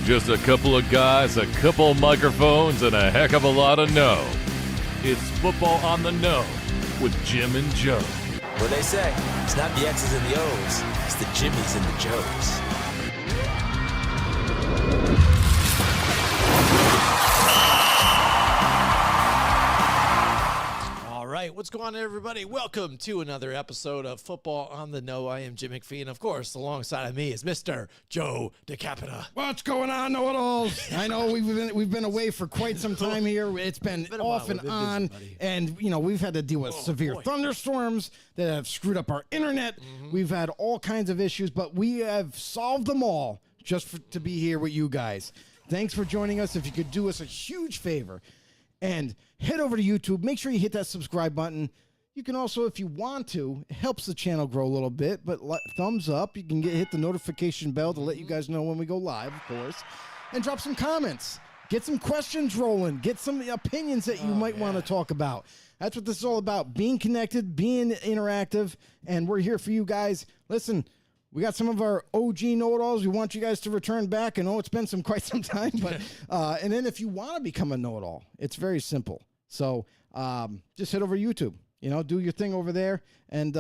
Just a couple of guys, a couple of microphones, and a heck of a lot of know. It's Football on the Know with Jim and Joe. What they say, it's not the X's and the O's, it's the Jimmies and the Joes. All right, what's going on, everybody? Welcome to another episode of Football on the Know. I am Jim McPhee, and of course, alongside of me is Mr. Joe DeCapita. What's going on, know-it-alls? I know we've been away for quite some time here. It's been off and on, and we've had to deal with severe thunderstorms that have screwed up our internet. We've had all kinds of issues, but we have solved them all just to be here with you guys. Thanks for joining us. If you could do us a huge favor and head over to YouTube, make sure you hit that subscribe button. You can also, if you want to, it helps the channel grow a little bit, but thumbs up. You can hit the notification bell to let you guys know when we go live, of course, and drop some comments. Get some questions rolling. Get some opinions that you might want to talk about. That's what this is all about, being connected, being interactive, and we're here for you guys. Listen, we got some of our OG know-it-alls. We want you guys to return back. I know it's been quite some time, but and then if you want to become a know-it-all, it's very simple. So just head over to YouTube. Do your thing over there, and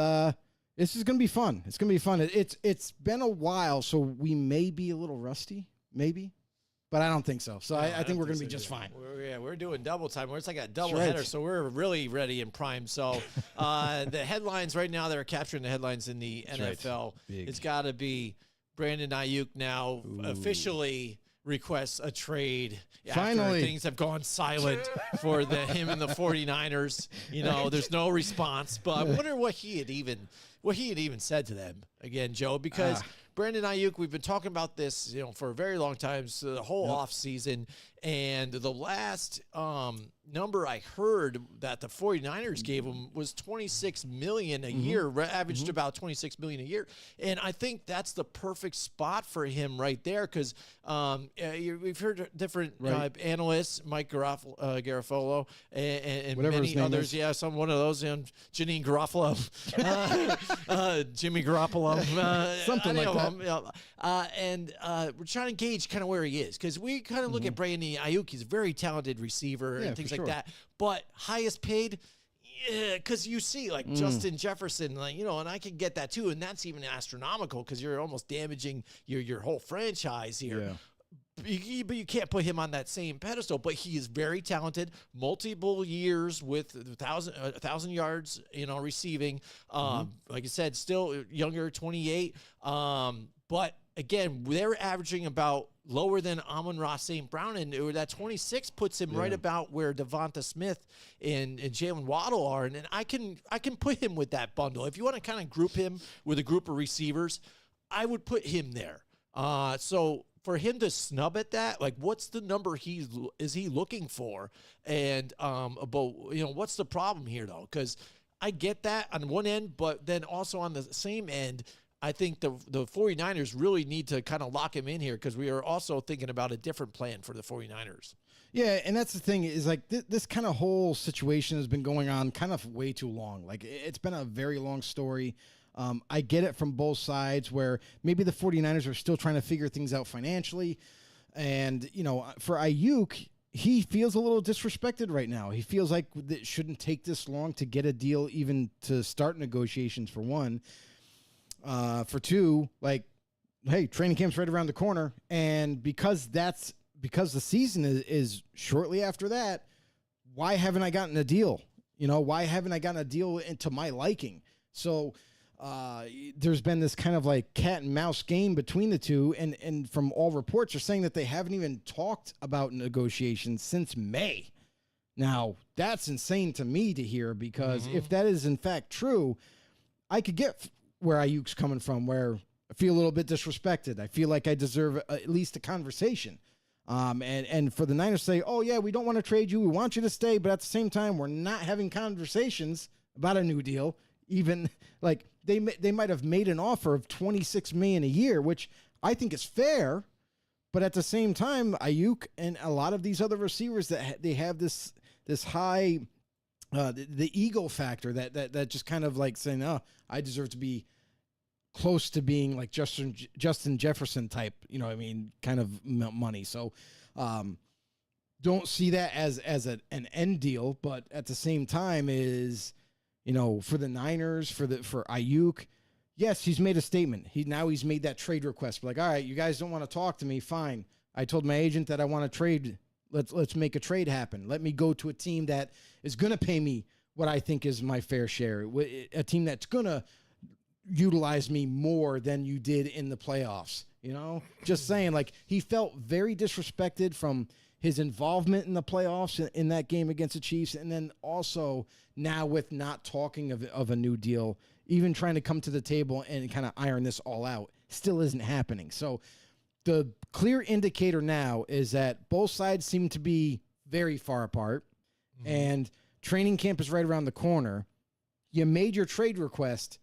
this is gonna be fun. It's gonna be fun. It's been a while, so we may be a little rusty, maybe, but I don't think so. So I think we're gonna be just fine. We're doing double time. It's like a double header, so we're really ready and prime. So the headlines right now that are capturing the headlines in the NFL, it's got to be Brandon Ayuk now officially requests a trade. Finally, things have gone silent for him and the 49ers. There's no response. But I wonder what he had even said to them again, Joe, because Brandon Ayuk, we've been talking about this, for a very long time, so the whole off season, and the last number I heard that the 49ers gave him was $26 million a year, averaged about $26 million a year, and I think that's the perfect spot for him right there, because we've heard different analysts, Mike Garafolo, and many others, one of those, Janine Garofalo, Jimmy Garoppolo, something like that. And we're trying to gauge kind of where he is, because we kind of look at Brandon Ayuk. He's a very talented receiver and things like that. But highest paid, because you see Justin Jefferson, and I can get that too, and that's even astronomical because you're almost damaging your whole franchise here. Yeah. But you can't put him on that same pedestal. But he is very talented, multiple years with 1,000 yards, receiving. Like I said, still younger, 28. But again, they're averaging about lower than Amon-Ra St. Brown, and that 26 puts him right about where Devonta Smith and Jalen Waddle are. And I can put him with that bundle. If you want to kind of group him with a group of receivers, I would put him there. So for him to snub at that, what's the number is he looking for? And what's the problem here though? Because I get that on one end, but then also on the same end, I think the 49ers really need to kind of lock him in here, because we are also thinking about a different plan for the 49ers. Yeah, and that's the thing is this kind of whole situation has been going on kind of way too long. It's been a very long story. I get it from both sides, where maybe the 49ers are still trying to figure things out financially. And, for Ayuk, he feels a little disrespected right now. He feels like it shouldn't take this long to get a deal, even to start negotiations, for one. For two, hey, training camp's right around the corner. And because the season is shortly after that, why haven't I gotten a deal? Why haven't I gotten a deal into my liking? So there's been this kind of cat and mouse game between the two. And from all reports are saying that they haven't even talked about negotiations since May. Now, that's insane to me to hear, because if that is in fact true, I could get where Ayuk's coming from, where I feel a little bit disrespected. I feel like I deserve at least a conversation. And for the Niners to say, oh yeah, we don't want to trade you, we want you to stay, but at the same time, we're not having conversations about a new deal. Even they might have made an offer of $26 million a year, which I think is fair. But at the same time, Ayuk and a lot of these other receivers that they have this high, the ego factor that just kind of saying, oh, I deserve to be close to being like Justin Jefferson type, you know what I mean, kind of money. So don't see that as an end deal, but at the same time is, you know, for the Niners, for Ayuk, yes, he's made a statement. He's made that trade request. Like, all right, you guys don't want to talk to me, fine. I told my agent that I want to trade. Let's make a trade happen. Let me go to a team that is going to pay me what I think is my fair share. A team that's going to utilize me more than you did in the playoffs. You know, just saying, like, he felt very disrespected from his involvement in the playoffs in that game against the Chiefs. And then also now with not talking of a new deal, even trying to come to the table and kind of iron this all out still isn't happening. So the clear indicator now is that both sides seem to be very far apart, and training camp is right around the corner. You made your trade request.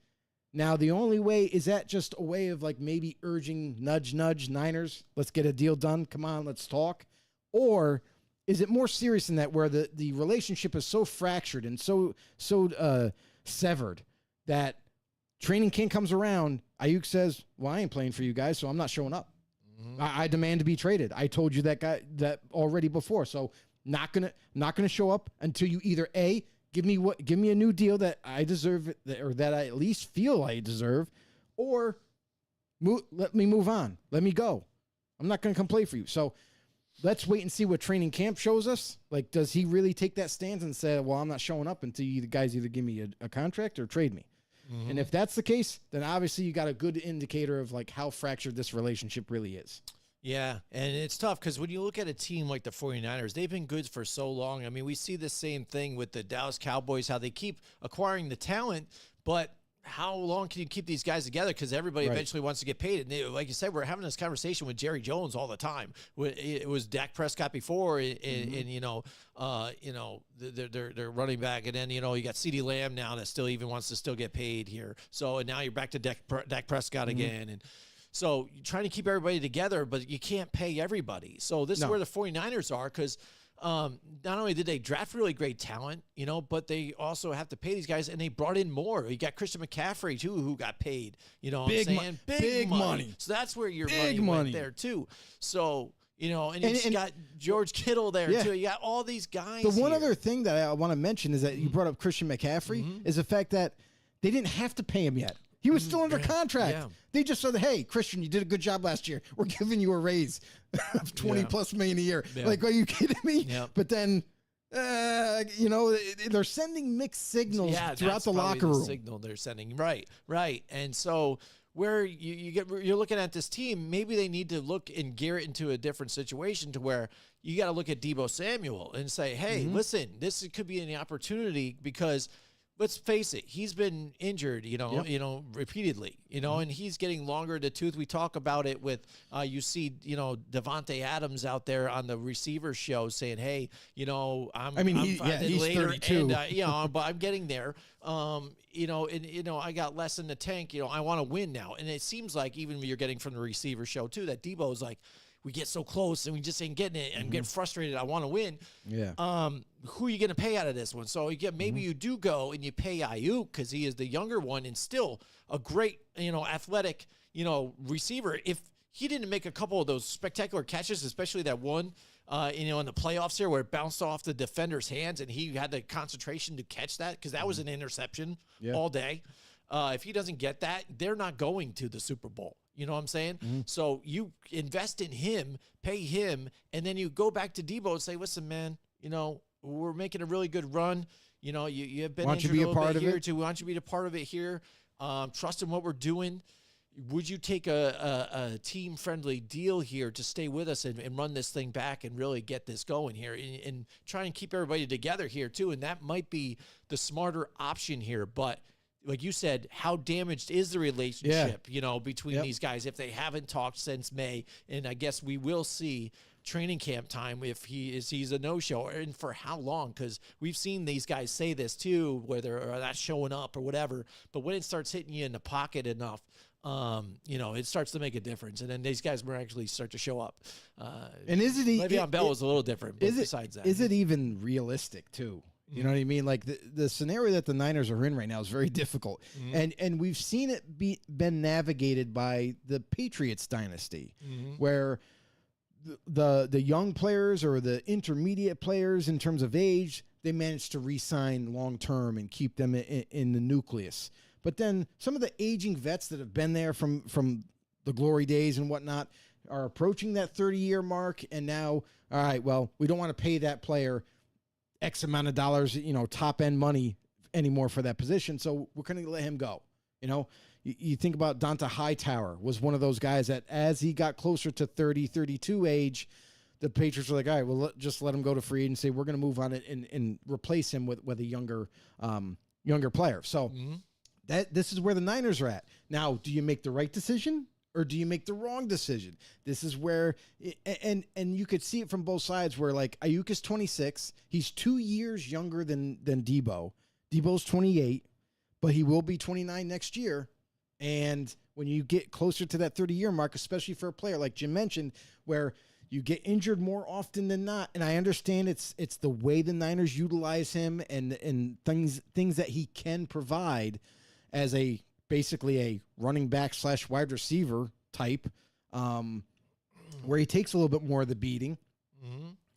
Now, the only way, is that just a way of like maybe urging nudge, Niners, let's get a deal done. Come on, let's talk. Or is it more serious than that, where the relationship is so fractured and so severed that training camp comes around, Ayuk says, well, I ain't playing for you guys, so I'm not showing up. I demand to be traded. I told you that already before. So not gonna show up until you either A, give me a new deal that I deserve, or that I at least feel I deserve, or let me move on. Let me go. I'm not gonna come play for you. So let's wait and see what training camp shows us. Like, does he really take that stance and say, well, I'm not showing up until you guys either give me a contract or trade me? And if that's the case, then obviously you got a good indicator of like how fractured this relationship really is. Yeah, and it's tough because when you look at a team like the 49ers, they've been good for so long. I mean, we see the same thing with the Dallas Cowboys, how they keep acquiring the talent, but how long can you keep these guys together? Because everybody eventually wants to get paid. And they, like you said, we're having this conversation with Jerry Jones all the time. It was Dak Prescott before, and they're running back, and then you got CeeDee Lamb now that still even wants to still get paid here. So and now you're back to Dak Prescott again, and so you're trying to keep everybody together, but you can't pay everybody. So this is where the 49ers are, because not only did they draft really great talent, but they also have to pay these guys, and they brought in more. You got Christian McCaffrey too, who got paid. Big money. So that's where your money went there too. So and you got George Kittle there too. You got all these guys. The one other thing that I want to mention is that you brought up Christian McCaffrey is the fact that they didn't have to pay him yet. He was still under contract. Yeah. They just said, hey, Christian, you did a good job last year. We're giving you a raise of $20+ million a year. Yeah. Like, are you kidding me? Yeah. But then, they're sending mixed signals throughout the locker room. Signal they're sending. Right. And so where you're looking at this team, maybe they need to look and gear it into a different situation to where you got to look at Deebo Samuel and say, hey, listen, this could be an opportunity because – let's face it, he's been injured, repeatedly, and he's getting longer in the tooth. We talk about it with, you see, Devontae Adams out there on the receiver show saying, hey, he's later, 32. And, but I'm getting there. I got less in the tank. I want to win now. And it seems like even when you're getting from the receiver show too, that Deebo's like, we get so close and we just ain't getting it. I'm getting frustrated. I want to win. Yeah. Who are you going to pay out of this one? So maybe you do go and you pay Ayuk because he is the younger one and still a great, athletic, receiver. If he didn't make a couple of those spectacular catches, especially that one, in the playoffs here where it bounced off the defender's hands and he had the concentration to catch that because that was an interception all day. If he doesn't get that, they're not going to the Super Bowl. You know what I'm saying? So you invest in him, pay him, and then you go back to Deebo and say, listen, man, we're making a really good run. You have been injured a little bit here too. We want you to be a part of it here. Trust in what we're doing. Would you take a team-friendly deal here to stay with us and run this thing back and really get this going here and try and keep everybody together here too? And that might be the smarter option here, but like you said, how damaged is the relationship, between these guys if they haven't talked since May? And I guess we will see training camp time if he's a no-show, and for how long? Because we've seen these guys say this too, whether they're not showing up or whatever. But when it starts hitting you in the pocket enough, it starts to make a difference, and then these guys will actually start to show up. And is it Le'Veon Bell was a little different, but besides that, is it even realistic too? You know what I mean? Like the scenario that the Niners are in right now is very difficult. And we've seen it been navigated by the Patriots dynasty, where the young players or the intermediate players in terms of age, they managed to re-sign long-term and keep them in the nucleus. But then some of the aging vets that have been there from the glory days and whatnot are approaching that 30-year mark. And now, all right, well, we don't want to pay that player X amount of dollars, top-end money anymore for that position. So we're going to let him go. You think about Donta Hightower was one of those guys that as he got closer to 30, 32 age, the Patriots were like, all right, well, just let him go to free agency. We're going to move on it and replace him with a younger player. So this is where the Niners are at. Now, do you make the right decision or do you make the wrong decision? This is where, and you could see it from both sides where, like, Ayuk is 26. He's 2 years younger than Debo. Debo's 28, but he will be 29 next year. And when you get closer to that 30-year mark, especially for a player like Jim mentioned, where you get injured more often than not, and I understand it's the way the Niners utilize him and things that he can provide as basically a running back / wide receiver type, where he takes a little bit more of the beating.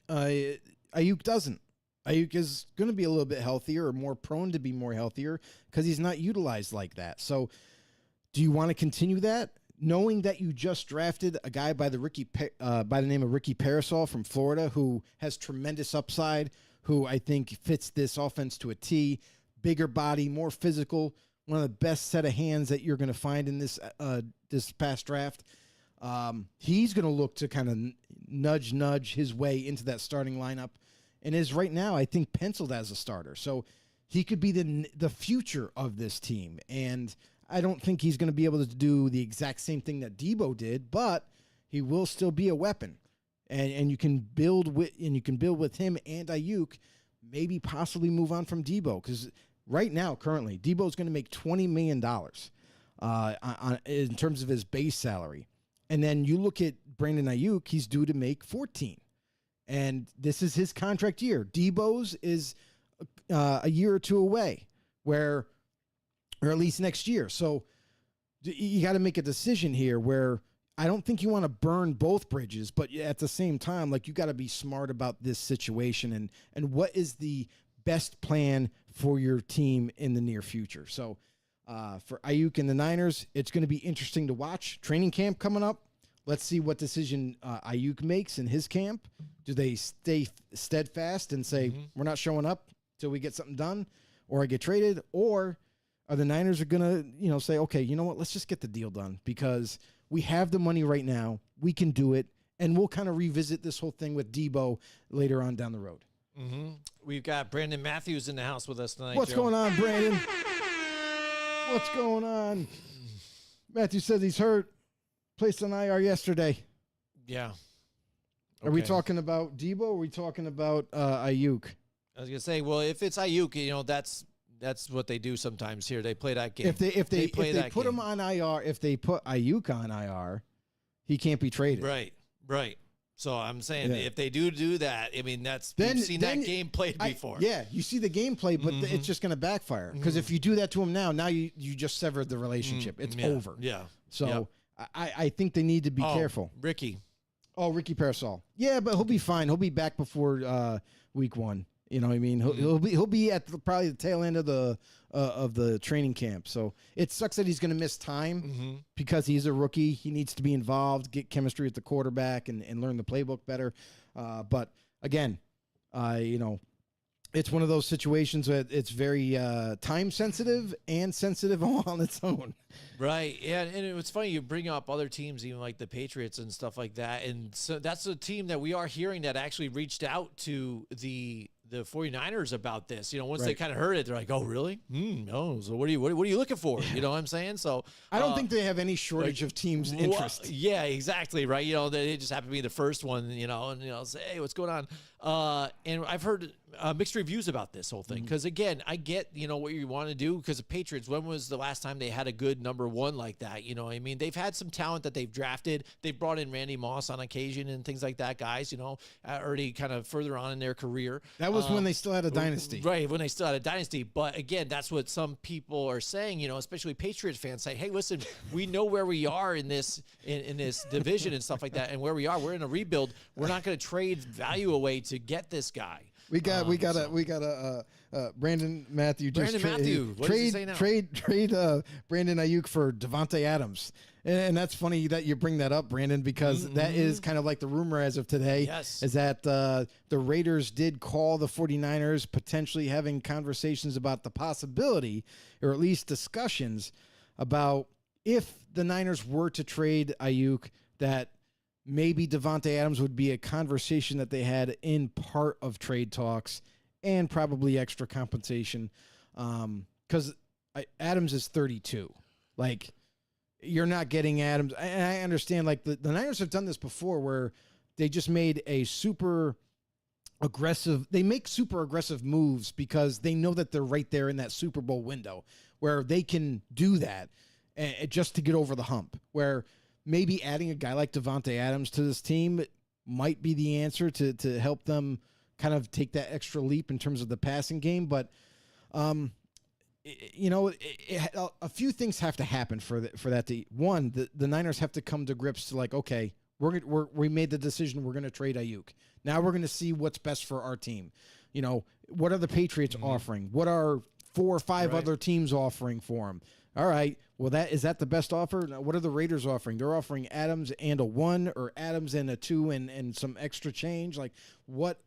Ayuk doesn't. Ayuk is going to be a little bit healthier or more prone to be more healthier because he's not utilized like that. So do you want to continue that, knowing that you just drafted a guy by the name of Ricky Parasol from Florida, who has tremendous upside, who I think fits this offense to a T, bigger body, more physical, one of the best set of hands that you're going to find in this past draft. He's going to look to kind of nudge his way into that starting lineup, and is right now, I think, penciled as a starter. So he could be the future of this team. And I don't think he's going to be able to do the exact same thing that Debo did, but he will still be a weapon. And you can build with him and Ayuk, maybe possibly move on from Debo, because right now, currently, Debo's going to make $20 million in terms of his base salary. And then you look at Brandon Ayuk, he's due to make 14. And this is his contract year. Debo's is a year or two away, or at least next year. So you got to make a decision here where I don't think you want to burn both bridges, but at the same time, like, you got to be smart about this situation and what is the best plan for your team in the near future. So for Ayuk and the Niners, it's going to be interesting to watch. Training camp coming up. Let's see what decision Ayuk makes in his camp. Do they stay steadfast and say, we're not showing up till we get something done, or I get traded? Or are the Niners are going to, say, okay, you know what, let's just get the deal done because we have the money right now. We can do it. And we'll kind of revisit this whole thing with Debo later on down the road. We've got Brandon Matthews in the house with us tonight. What's going on, Brandon? What's going on? Matthew says he's hurt. Placed on IR yesterday. Yeah. Are we talking about Debo or are we talking about Ayuk? I was going to say, well, if it's Ayuk, that's what they do sometimes here. They play that game. If they put him on IR, if they put Ayuk on IR, he can't be traded. Right. So I'm saying if they do that, I mean, you've seen that game played before. Yeah, you see the gameplay, but it's just going to backfire. Because if you do that to him now you just severed the relationship. It's over. Yeah. So I think they need to be careful. Ricky Parasol. Yeah, but he'll be fine. He'll be back before week 1. You know what I mean? He'll be at probably the tail end of the training camp. So it sucks that he's going to miss time because he's a rookie. He needs to be involved, get chemistry with the quarterback, and learn the playbook better. But again, it's one of those situations that it's very time sensitive and sensitive all on its own. Right. Yeah. And it's funny you bring up other teams, even like the Patriots and stuff like that. And so that's a team that we are hearing that actually reached out to the 49ers about this. Once they kind of heard it, they're like, oh, really? No. So what are you looking for? You know what I'm saying? So I don't think they have any shortage of teams' interest. Yeah, exactly. Right. They just happen to be the first one, and say, hey, what's going on? And I've heard mixed reviews about this whole thing. Because, again, I get, what you want to do. Because the Patriots, when was the last time they had a good number one like that? You know what I mean? They've had some talent that they've drafted. They've brought in Randy Moss on occasion and things like that, guys, already kind of further on in their career. That was when they still had a dynasty. Right, when they still had a dynasty. But, again, that's what some people are saying, especially Patriots fans say, hey, listen, we know where we are in this in this division and stuff like that, and where we are. We're in a rebuild. We're not going to trade value away to get this guy. We got Brandon Matthew. Brandon Matthew. What does he say now? Trade Brandon Ayuk for Devontae Adams. And that's funny that you bring that up, Brandon, because that is kind of like the rumor as of today. Yes. Is that the Raiders did call the 49ers, potentially having conversations about the possibility, or at least discussions, about if the Niners were to trade Ayuk, that maybe Devontae Adams would be a conversation that they had in part of trade talks and probably extra compensation. Because Adams is 32. Like, you're not getting Adams. And I understand, like, the Niners have done this before where they just made a super aggressive moves because they know that they're right there in that Super Bowl window where they can do that just to get over the hump, where maybe adding a guy like Devontae Adams to this team might be the answer to help them kind of take that extra leap in terms of the passing game. But, a few things have to happen for that to, one, the Niners have to come to grips to, like, okay, we made the decision, we're going to trade Ayuk. Now we're going to see what's best for our team. What are the Patriots offering? What are 4 or 5 other teams offering for him? All right. Well, is that the best offer? Now, what are the Raiders offering? They're offering Adams and a 1, or Adams and a 2 and some extra change. Like, what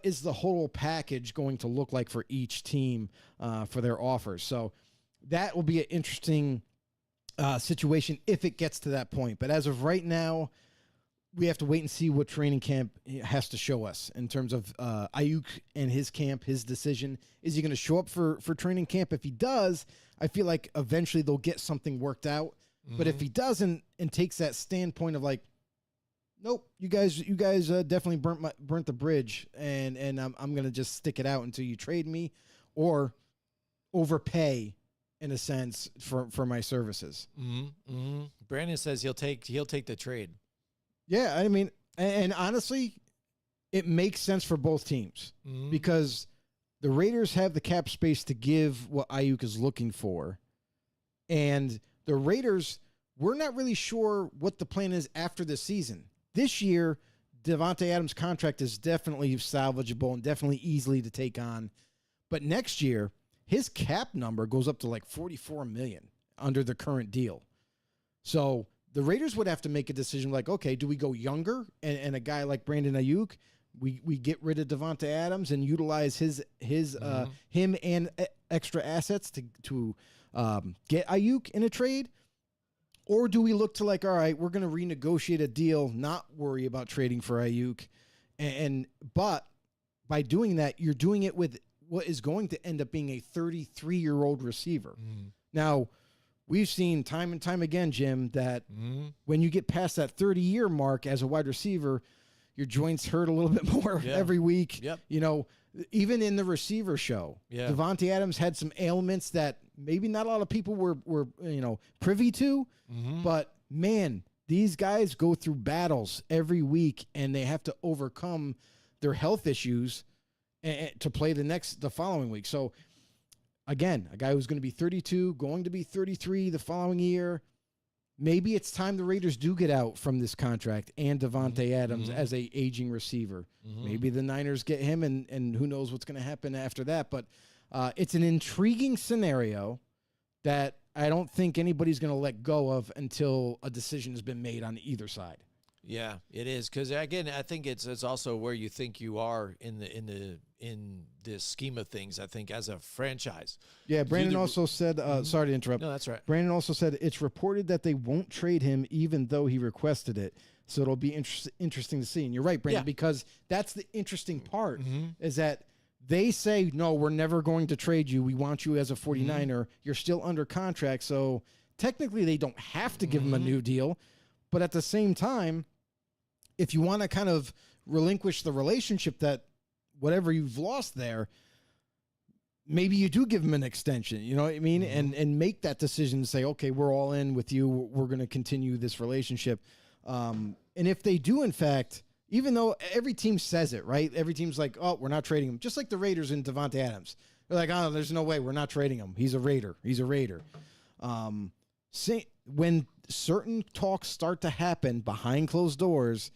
is the whole package going to look like for each team for their offers? So that will be an interesting situation if it gets to that point. But as of right now, we have to wait and see what training camp has to show us in terms of Ayuk and his camp, his decision. Is he going to show up for training camp? If he does, I feel like eventually they'll get something worked out. But if he doesn't and takes that standpoint of, like, nope, you guys definitely burnt the bridge, and I'm going to just stick it out until you trade me or overpay in a sense for my services. Brandon says he'll take the trade. Yeah, I mean, and honestly, it makes sense for both teams because the Raiders have the cap space to give what Ayuk is looking for. And the Raiders, we're not really sure what the plan is after this season. This year, Devontae Adams' contract is definitely salvageable and definitely easily to take on. But next year, his cap number goes up to like $44 million under the current deal. So the Raiders would have to make a decision like, okay, do we go younger and a guy like Brandon Ayuk? We get rid of Devontae Adams and utilize him and extra assets to get Ayuk in a trade? Or do we look to, like, all right, we're going to renegotiate a deal, not worry about trading for Ayuk, but by doing that, you're doing it with what is going to end up being a 33-year-old receiver. Now, we've seen time and time again, Jim, that when you get past that 30-year mark as a wide receiver, your joints hurt a little bit more every week. Yep. Even in the receiver show, Devontae Adams had some ailments that maybe not a lot of people were privy to, but man, these guys go through battles every week and they have to overcome their health issues to play the following week. So again, a guy who's going to be 32, going to be 33 the following year. Maybe it's time the Raiders do get out from this contract and Devontae Adams as a aging receiver. Maybe the Niners get him, and who knows what's going to happen after that. But it's an intriguing scenario that I don't think anybody's going to let go of until a decision has been made on either side. Yeah, it is, because again, I think it's also where you think you are in the scheme of things. I think as a franchise. Yeah, Brandon also said. Sorry to interrupt. No, that's right. Brandon also said it's reported that they won't trade him even though he requested it. So it'll be interesting to see. And you're right, Brandon, because that's the interesting part is that they say, no, we're never going to trade you. We want you as a 49er. You're still under contract. So technically they don't have to give him a new deal. But at the same time, if you want to kind of relinquish the relationship that whatever you've lost there, maybe you do give him an extension, you know what I mean? And make that decision to say, okay, we're all in with you. We're going to continue this relationship. And if they do, in fact, even though every team says it, right? Every team's like, oh, we're not trading him. Just like the Raiders and Devontae Adams. They're like, oh, there's no way. We're not trading him. He's a Raider. He's a Raider. When certain talks start to happen behind closed doors,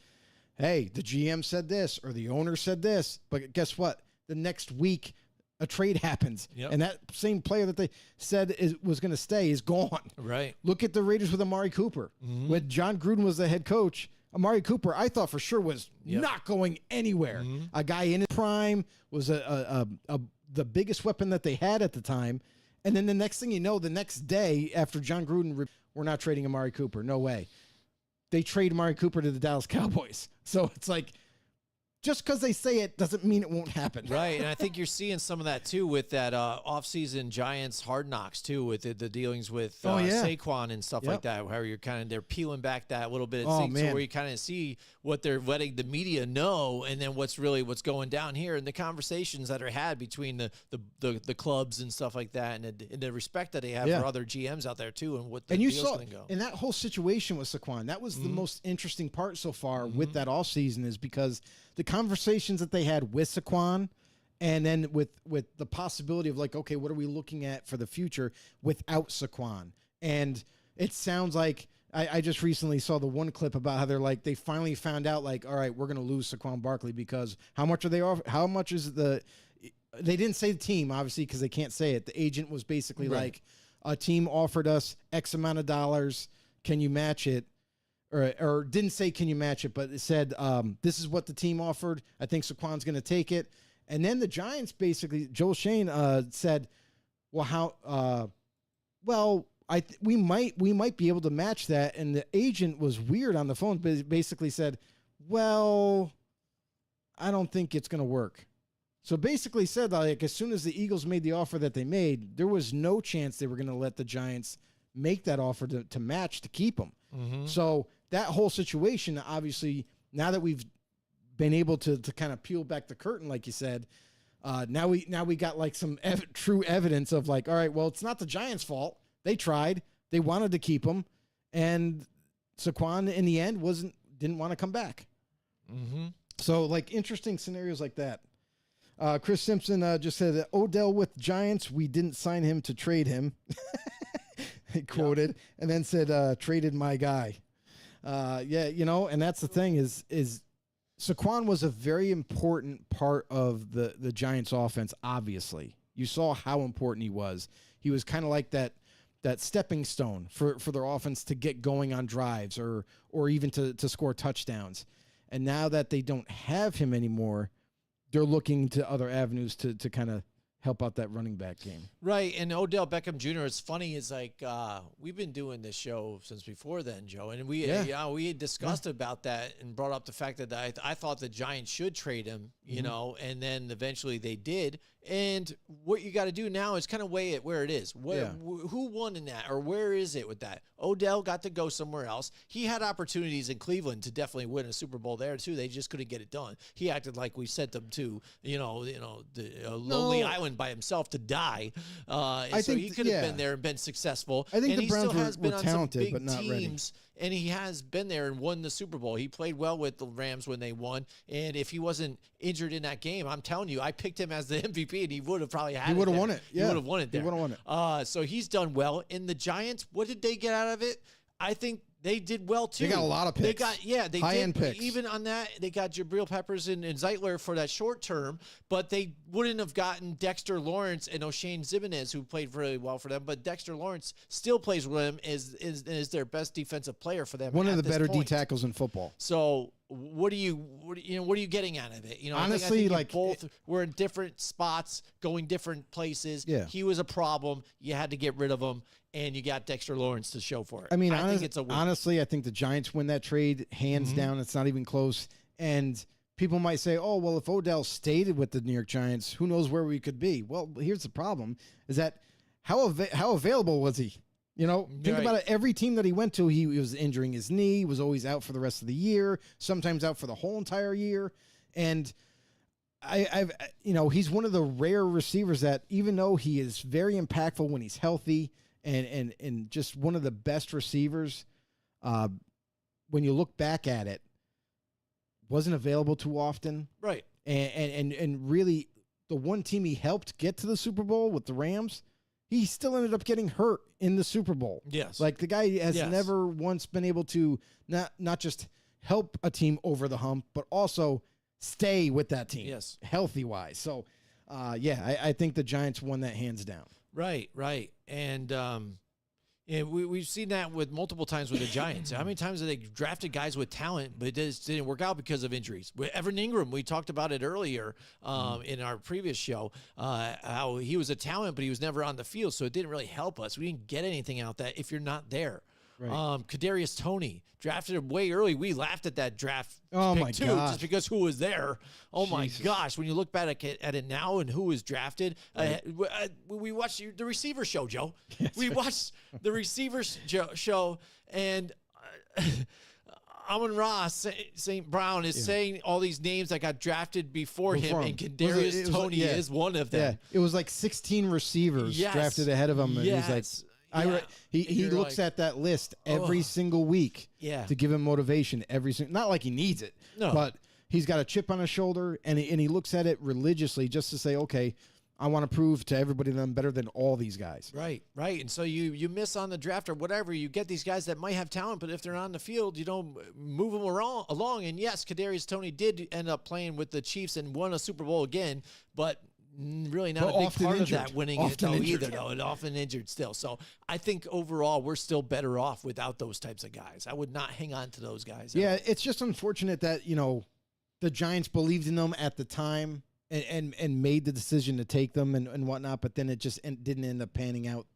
hey, the GM said this or the owner said this, but guess what? The next week, a trade happens, and that same player that they said was going to stay is gone. Right. Look at the Raiders with Amari Cooper. When John Gruden was the head coach, Amari Cooper, I thought for sure was not going anywhere. A guy in his prime was the biggest weapon that they had at the time. And then the next thing you know, the next day after John Gruden, we're not trading Amari Cooper. No way. They trade Amari Cooper to the Dallas Cowboys. So it's like, just because they say it doesn't mean it won't happen. Right, and I think you're seeing some of that, too, with that offseason Giants Hard Knocks, too, with the dealings with Saquon and stuff like that, where they're peeling back that little bit of things where you kind of see what they're letting the media know and then what's going down here and the conversations that are had between the clubs and stuff like that and the respect that they have for other GMs out there, too, and what the deal's going to go. And that whole situation with Saquon, that was the most interesting part so far with that offseason is because the conversations that they had with Saquon and then with the possibility of like, okay, what are we looking at for the future without Saquon? And it sounds like I just recently saw the one clip about how they're like, they finally found out like, all right, we're going to lose Saquon Barkley because how much are they off? How much is they didn't say the team, obviously, because they can't say it. The agent was basically like, a team offered us X amount of dollars. Can you match it? Or didn't say, can you match it, but it said, this is what the team offered. I think Saquon's going to take it. And then the Giants basically, Joel Shane said, well, we might be able to match that. And the agent was weird on the phone, but basically said, well, I don't think it's going to work. So basically said, like, as soon as the Eagles made the offer that they made, there was no chance they were going to let the Giants make that offer to match to keep them. So that whole situation, obviously, now that we've been able to kind of peel back the curtain, like you said, now we got like some true evidence of like, all right, well, it's not the Giants' fault. They tried, they wanted to keep him, and Saquon in the end didn't want to come back. So like interesting scenarios like that. Chris Simpson just said that Odell with Giants, we didn't sign him to trade him. He quoted and then said, traded my guy. And that's the thing is Saquon was a very important part of the Giants offense. Obviously you saw how important he was. He was kind of like that stepping stone for their offense to get going on drives or even to score touchdowns. And now that they don't have him anymore, they're looking to other avenues to kind of help out that running back game. Right. And Odell Beckham Jr., it's funny, is like, we've been doing this show since before then, Joe. And we had discussed about that and brought up the fact that I thought the Giants should trade him, you know, and then eventually they did. And what you got to do now is kind of weigh it where it is. Who won in that, or where is it with that? Odell got to go somewhere else. He had opportunities in Cleveland to definitely win a Super Bowl there too. They just couldn't get it done. He acted like we sent him to, the lonely island by himself to die. I think he could have been there and been successful. I think and the Browns were talented, but not ready. And he has been there and won the Super Bowl. He played well with the Rams when they won. And if he wasn't injured in that game, I'm telling you, I picked him as the MVP, and he would have probably had it. He would have won it. Yeah. He would have won it there. He would have won it. So he's done well. In the Giants, what did they get out of it? I think they did well, too. They got a lot of picks. They high-end did. picks. Even on that, they got Jabril Peppers and Zeitler for that short term, but they wouldn't have gotten Dexter Lawrence and O'Shane Zimenez, who played really well for them. But Dexter Lawrence still plays with them, is their best defensive player for them. One of the better D tackles in football. So what are you getting out of it? Honestly, I think both were in different spots, going different places. Yeah. He was a problem. You had to get rid of him. And you got Dexter Lawrence to show for it. I mean, I think it's a win. Honestly, I think the Giants win that trade hands down. It's not even close. And people might say, oh, well, if Odell stayed with the New York Giants, who knows where we could be? Well, here's the problem: is that how available was he? You know, think about it. Every team that he went to, he was injuring his knee, was always out for the rest of the year, sometimes out for the whole entire year. And I've he's one of the rare receivers that, even though he is very impactful when he's healthy and just one of the best receivers, when you look back at it, wasn't available too often. Right. And really, the one team he helped get to the Super Bowl with the Rams, he still ended up getting hurt in the Super Bowl. Yes. Like, the guy has never once been able to not just help a team over the hump, but also stay with that team. Yes. Healthy-wise. So, I think the Giants won that hands down. Right. And we've seen that with multiple times with the Giants. How many times have they drafted guys with talent, but it just didn't work out because of injuries? With Evan Ingram, we talked about it earlier in our previous show, how he was a talent, but he was never on the field, so it didn't really help us. We didn't get anything out that if you're not there. Right. Kadarius Toney, drafted him way early. We laughed at that draft pick too, just because who was there. Oh, Jesus. My gosh. When you look back at it now and who was drafted, we watched the receiver show, Joe. Yes, we watched the receiver show, and Amon-Ra St. Brown is saying all these names that got drafted before him, and Kadarius Toney is one of them. Yeah. It was like 16 receivers drafted ahead of him, and he's like, he looks at that list every single week to give him motivation not like he needs it, but he's got a chip on his shoulder, and he looks at it religiously just to say, okay, I want to prove to everybody that I'm better than all these guys. Right. And so you miss on the draft or whatever. You get these guys that might have talent, but if they're on the field, you don't move them along. And yes, Kadarius Toney did end up playing with the Chiefs and won a Super Bowl again, but really not a big part of that winning it either, though. And often injured still. So I think overall we're still better off without those types of guys. I would not hang on to those guys. Yeah, it's just unfortunate that, the Giants believed in them at the time and made the decision to take them and whatnot, but then it just didn't end up panning out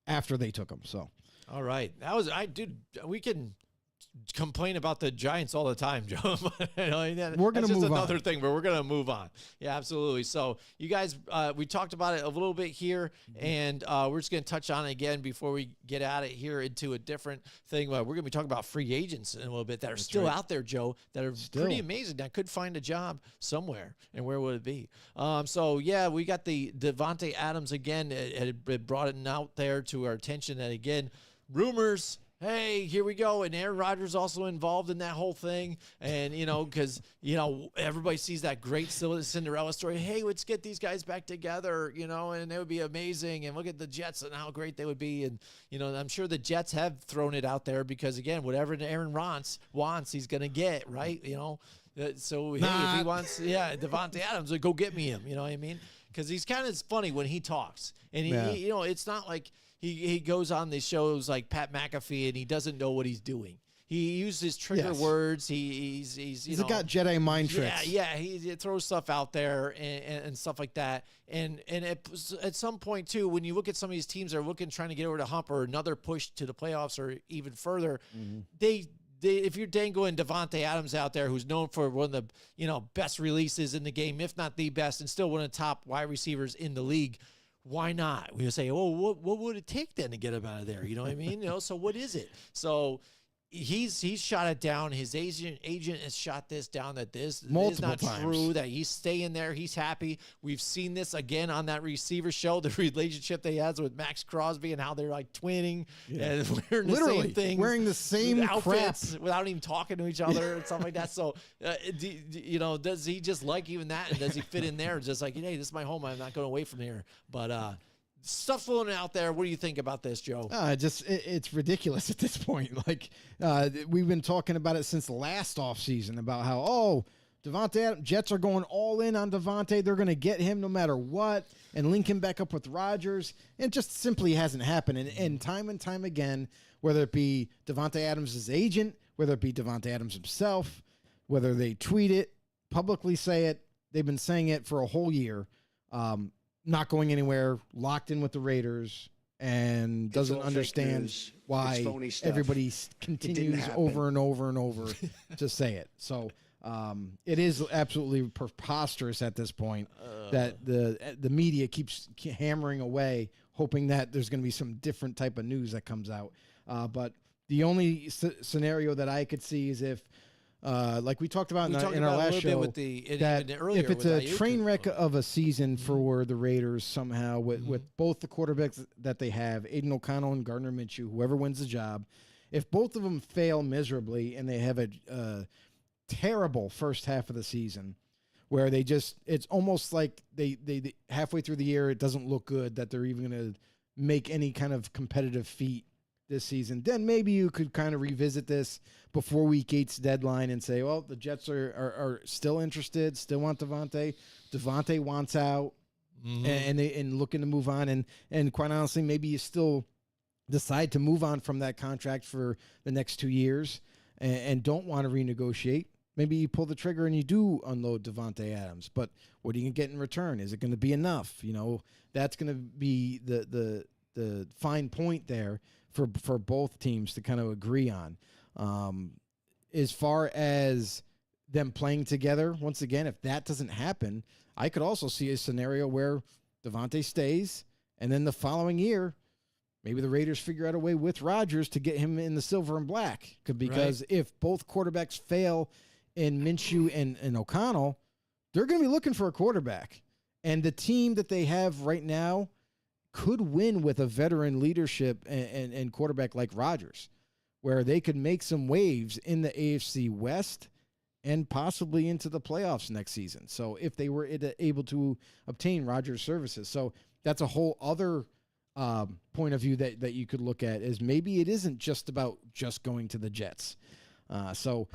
after they took them. So, all right. We can complain about the Giants all the time, Joe. We're going to move on. That's just another thing, but we're going to move on. Yeah, absolutely. So you guys, we talked about it a little bit here, and we're just going to touch on it again before we get out of here into a different thing. We're going to be talking about free agents in a little bit that are still out there, Joe, that are pretty amazing, that could find a job somewhere, and where would it be? We got the Davante Adams again. It had brought it out there to our attention that, again, rumors. Hey, here we go. And Aaron Rodgers also involved in that whole thing. And, because, everybody sees that great Cinderella story. Hey, let's get these guys back together, and it would be amazing. And look at the Jets and how great they would be. And, I'm sure the Jets have thrown it out there because, again, whatever Aaron wants, he's going to get, right? So, hey, if he wants, Davante Adams, go get me him. You know what I mean? Because he's kind of funny when he talks. And, he it's not like he goes on these shows like Pat McAfee and he doesn't know what he's doing. He uses trigger words. He's got Jedi mind tricks. Yeah. He throws stuff out there and stuff like that. And at some point too, when you look at some of these teams that are trying to get over the hump or another push to the playoffs or even further, if you're dangling Davante Adams out there, who's known for one of the best releases in the game, if not the best, and still one of the top wide receivers in the league, why not? We would say, what would it take then to get him out of there? You know what I mean? So what is it? So he's shot it down. His agent has shot this down, that this is not true, that he's staying there. He's happy. We've seen this again on that receiver show, the relationship they has with Max Crosby and how they're like twinning and wearing the same things. Wearing the same outfits crap without even talking to each other and stuff like that. So, does he just like even that? And does he fit in there? Just like, hey, this is my home. I'm not going away from here. But, stuff floating out there. What do you think about this, Joe? It's ridiculous at this point. Like, we've been talking about it since last offseason about how, Davante Adams, Jets are going all in on Davante. They're going to get him no matter what and link him back up with Rodgers. It just simply hasn't happened. And time again, whether it be Davante Adams' agent, whether it be Davante Adams himself, whether they tweet it, publicly say it, they've been saying it for a whole year. Not going anywhere, locked in with the Raiders, and doesn't understand why everybody continues over and over and over to say it. So it is absolutely preposterous at this point that the media keeps hammering away, hoping that there's going to be some different type of news that comes out. But the only scenario that I could see is if, like we talked about in our last show, that if it's a train wreck of a season for the Raiders somehow with both the quarterbacks that they have, Aiden O'Connell and Gardner Minshew, whoever wins the job, if both of them fail miserably and they have a terrible first half of the season where it's almost like they halfway through the year, it doesn't look good that they're even going to make any kind of competitive feat this season, then maybe you could kind of revisit this before Week 8's deadline and say, well, the Jets are still interested, still want Davante. Davante wants out and looking to move on. And quite honestly, maybe you still decide to move on from that contract for the next 2 years and don't want to renegotiate. Maybe you pull the trigger and you do unload Davante Adams, but what are you going to get in return? Is it going to be enough? That's going to be the fine point there for both teams to kind of agree on. As far as them playing together, once again, if that doesn't happen, I could also see a scenario where Davante stays, and then the following year, maybe the Raiders figure out a way with Rodgers to get him in the silver and black. Because if both quarterbacks fail in Minshew and O'Connell, they're going to be looking for a quarterback. And the team that they have right now could win with a veteran leadership and quarterback like Rodgers, where they could make some waves in the AFC West and possibly into the playoffs next season. So if they were able to obtain Rodgers' services. So that's a whole other point of view that you could look at, is maybe it isn't just about just going to the Jets. So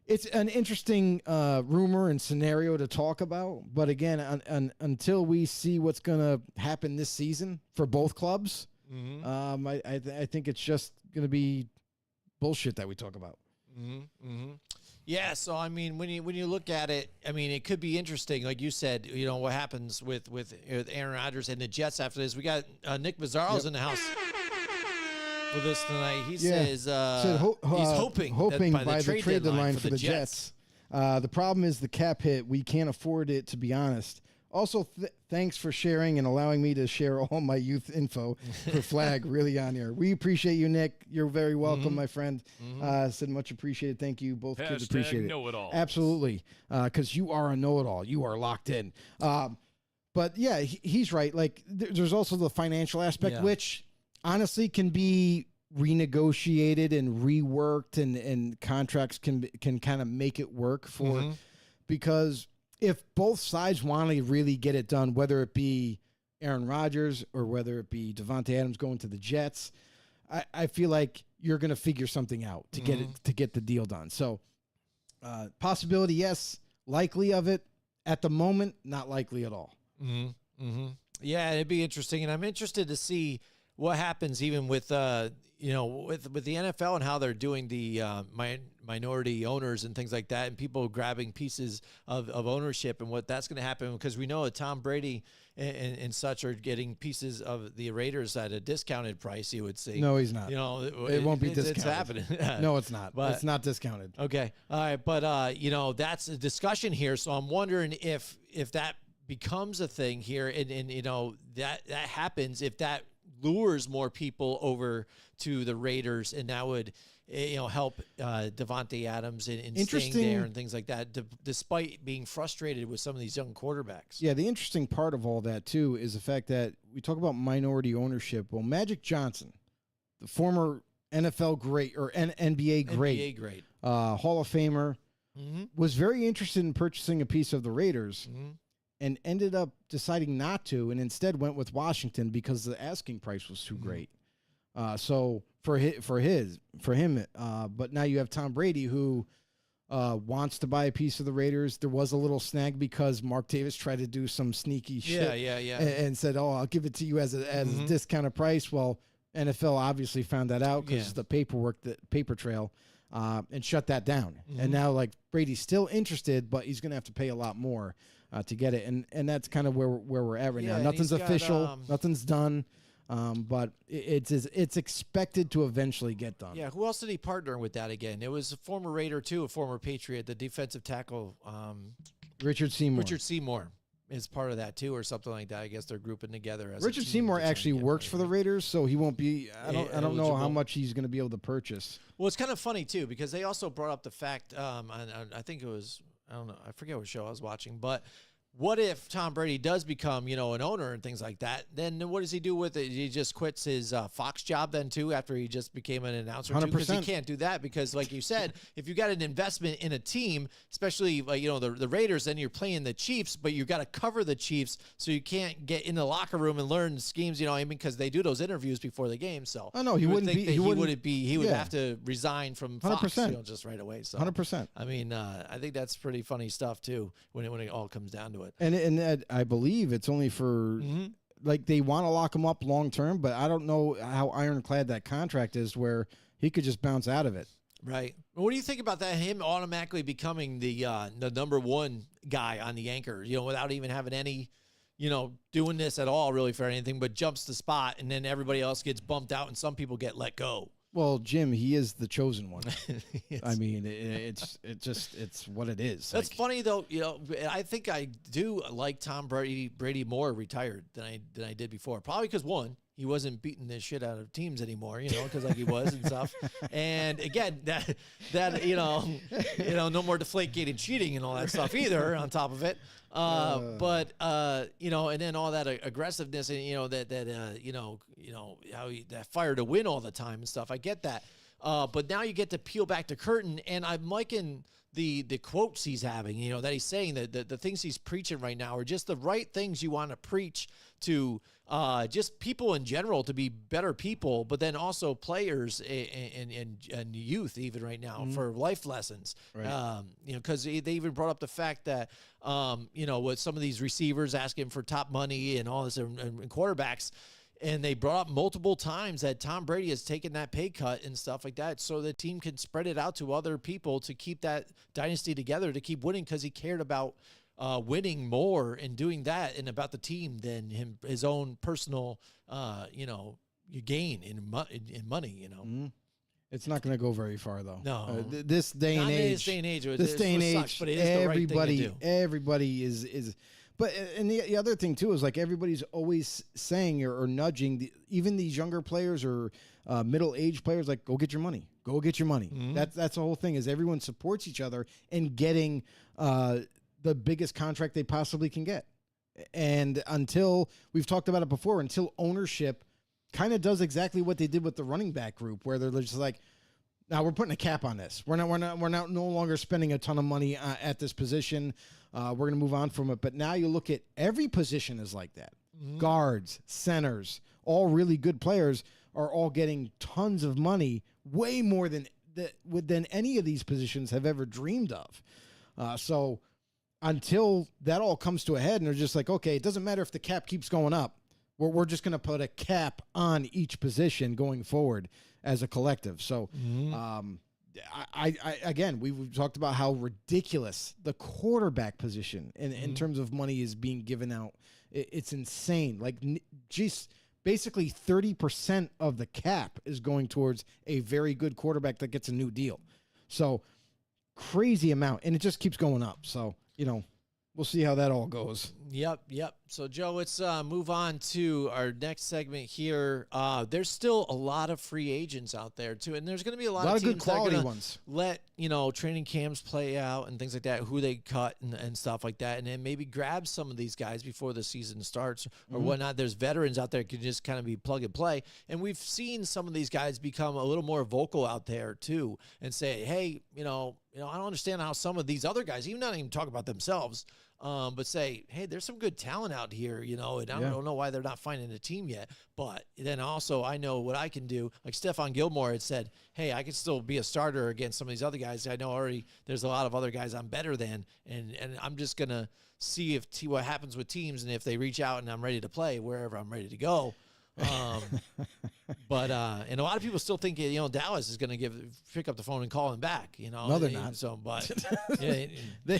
it's an interesting rumor and scenario to talk about. But again, until we see what's going to happen this season for both clubs, I think it's just going to be bullshit that we talk about. Yeah, so I mean, when you look at it, I mean, it could be interesting, like you said. What happens with Aaron Rodgers and the Jets after this? We got Nick Mazzaro's in the house with us tonight. He says he's hoping that by the trade deadline for the Jets. The problem is the cap hit. We can't afford it, to be honest. Also, thanks for sharing and allowing me to share all my youth info for Flag really on here. We appreciate you, Nick. You're very welcome, my friend. Said much appreciated. Thank you. Both kids appreciate it. Know-it-all. Absolutely, because you are a know-it-all. You are locked in. But yeah, he's right. Like there's also the financial aspect, which honestly can be renegotiated and reworked, and contracts can kind of make it work for because if both sides want to really get it done, whether it be Aaron Rodgers or whether it be Davante Adams going to the Jets, I feel like you're going to figure something out to get the deal done. So possibility, yes. Likely of it at the moment, not likely at all. Yeah, it'd be interesting, and I'm interested to see what happens even with with the NFL and how they're doing the minority owners and things like that, and people grabbing pieces of ownership, and what that's going to happen, because we know that Tom Brady and such are getting pieces of the Raiders at a discounted price. You would say, no, he's not. It won't be discounted. It's happening. No, it's not. But it's not discounted. Okay, all right, but that's a discussion here. So I'm wondering if that becomes a thing here, and that happens, if that lures more people over to the Raiders, and that would help Davante Adams in staying there and things like that, despite being frustrated with some of these young quarterbacks. Yeah, the interesting part of all that too is the fact that we talk about minority ownership. Well, Magic Johnson, the former NFL great or NBA great, Hall of Famer, was very interested in purchasing a piece of the Raiders. And ended up deciding not to, and instead went with Washington because the asking price was too great. So for him, but now you have Tom Brady, who wants to buy a piece of the Raiders. There was a little snag because Mark Davis tried to do some sneaky shit, and said, "Oh, I'll give it to you as a discounted price." Well, NFL obviously found that out because the paper trail, and shut that down. And now, like, Brady's still interested, but he's going to have to pay a lot more to get it, and that's kind of where we're at right now. Nothing's official, nothing's done, but it's expected to eventually get done. Yeah, who else did he partner with that again? It was a former Raider too, a former Patriot, the defensive tackle, Richard Seymour. is part of that too, or something like that. I guess they're grouping together as Richard a team Seymour to try and actually get works money, for the right? Raiders, so he won't be. I don't know how eligible. much he's going to be able to purchase. Well, it's kind of funny too because they also brought up the fact. I think it was, I don't know, I forget what show I was watching, but what if Tom Brady does become, an owner and things like that? Then what does he do with it? He just quits his Fox job then too after he just became an announcer too? Because he 100%. can't do that because, like you said, if you got an investment in a team, especially like the Raiders, then you're playing the Chiefs, but you got to cover the Chiefs, so you can't get in the locker room and learn schemes. Because they do those interviews before the game. So Oh, no, he you would wouldn't think be- that he he would yeah. have to resign from Fox 100%. just right away. So 100%. I mean, I think that's pretty funny stuff too when it all comes down to it. And I believe it's only for like they want to lock him up long term, but I don't know how ironclad that contract is where he could just bounce out of it. Right. What do you think about that? Him automatically becoming the number one guy on the anchor, without even having any, doing this at all really for anything, but jumps the spot and then everybody else gets bumped out and some people get let go. Well, Jim, he is the chosen one. Yes. I mean, it's what it is. That's Like, funny though. I think I do like Tom Brady more retired than I did before. Probably because one, he wasn't beating the shit out of teams anymore, because like he was and stuff. And again, that no more Deflategate and cheating and all that stuff either. On top of it, but and then all that aggressiveness and how that fire to win all the time and stuff. I get that, but now you get to peel back the curtain, and I'm liking the quotes he's having. That he's saying that the things he's preaching right now are just the right things you want to preach to just people in general to be better people, but then also players and youth even right now for life lessons. Right. Because they even brought up the fact that with some of these receivers asking for top money and all this and quarterbacks. And they brought up multiple times that Tom Brady has taken that pay cut and stuff like that so the team can spread it out to other people to keep that dynasty together, to keep winning, because he cared about winning more and doing that and about the team than his own personal, gain in money. It's not going to go very far, though. No. This day and Not in age. this day and age. This day and age, Sucks, but it is the right thing to do. everybody is. But and the other thing too is like everybody's always saying or nudging even these younger players or middle-aged players, like, go get your money. Mm-hmm. That's the whole thing, is everyone supports each other in getting the biggest contract they possibly can get. And until, we've talked about it before, until ownership kind of does exactly what they did with the running back group, where they're just like, now we're putting a cap on this. We're not no longer spending a ton of money at this position. We're going to move on from it. But now you look at every position is like that. Mm-hmm. Guards, centers, all really good players are all getting tons of money, way more than any of these positions have ever dreamed of. So until that all comes to a head and they're just like, okay, it doesn't matter if the cap keeps going up. We're just going to put a cap on each position going forward as a collective. So, I again, we've talked about how ridiculous the quarterback position in terms of money is being given out. It's insane. Like, geez, basically 30% of the cap is going towards a very good quarterback that gets a new deal. So crazy amount, and it just keeps going up. So, we'll see how that all goes. Yep. So, Joe, let's move on to our next segment here. There's still a lot of free agents out there, too, and there's going to be a lot of teams good quality that are ones. let, training camps play out and things like that, who they cut and stuff like that, and then maybe grab some of these guys before the season starts or whatnot. There's veterans out there that can just kind of be plug and play, and we've seen some of these guys become a little more vocal out there, too, and say, hey, I don't understand how some of these other guys, even not even talk about themselves, but say, hey, there's some good talent out here, and I don't know why they're not finding a team yet. But then also I know what I can do. Like Stephon Gilmore had said, hey, I can still be a starter against some of these other guys. I know already there's a lot of other guys I'm better than, and I'm just going to see what happens with teams, and if they reach out and I'm ready to play wherever I'm ready to go. But and a lot of people still think Dallas is going to pick up the phone and call him back. No, they're not. So, but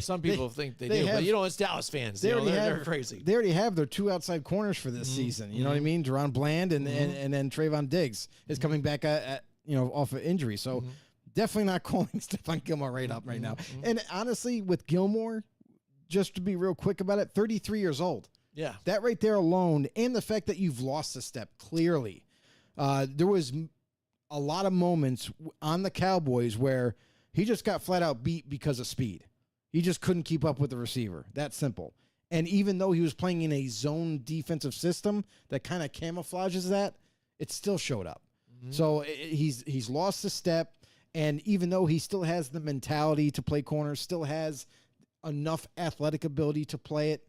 some people think they do. have, but it's Dallas fans. They're crazy. They already have their two outside corners for this season. You know what I mean? Deron Bland and then Trayvon Diggs is coming back off of injury. So definitely not calling Stephon Gilmore right now. And honestly, with Gilmore, just to be real quick about it, 33 years old. Yeah. That right there alone, and the fact that you've lost a step, clearly. There was a lot of moments on the Cowboys where he just got flat out beat because of speed. He just couldn't keep up with the receiver. That simple. And even though he was playing in a zone defensive system that kind of camouflages that, it still showed up. So he's lost a step, and even though he still has the mentality to play corner, still has enough athletic ability to play it,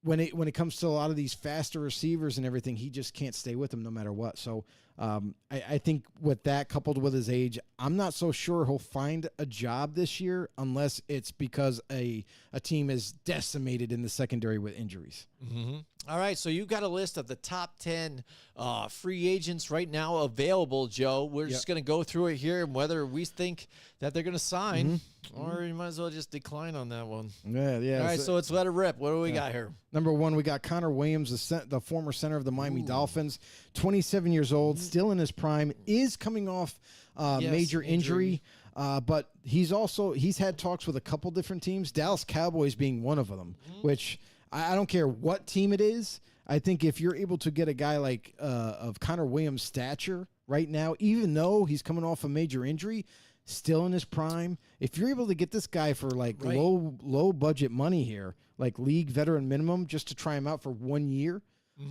when it comes to a lot of these faster receivers and everything, he just can't stay with them no matter what. So I think with that coupled with his age, I'm not so sure he'll find a job this year unless it's because a team is decimated in the secondary with injuries. Mm-hmm. All right, so you got a list of the top 10 free agents right now available, Joe. We're just going to go through it here and whether we think that they're going to sign or you might as well just decline on that one. Yeah. All right, so let's let it rip. What do we got here? Number 1, we got Connor Williams, the former center of the Miami Dolphins, 27 years old, still in his prime, is coming off major injury. But he's had talks with a couple different teams, Dallas Cowboys being one of them, which I don't care what team it is. I think if you're able to get a guy like of Connor Williams' stature right now, even though he's coming off a major injury, still in his prime, if you're able to get this guy for like low budget money here, like league veteran minimum, just to try him out for 1 year,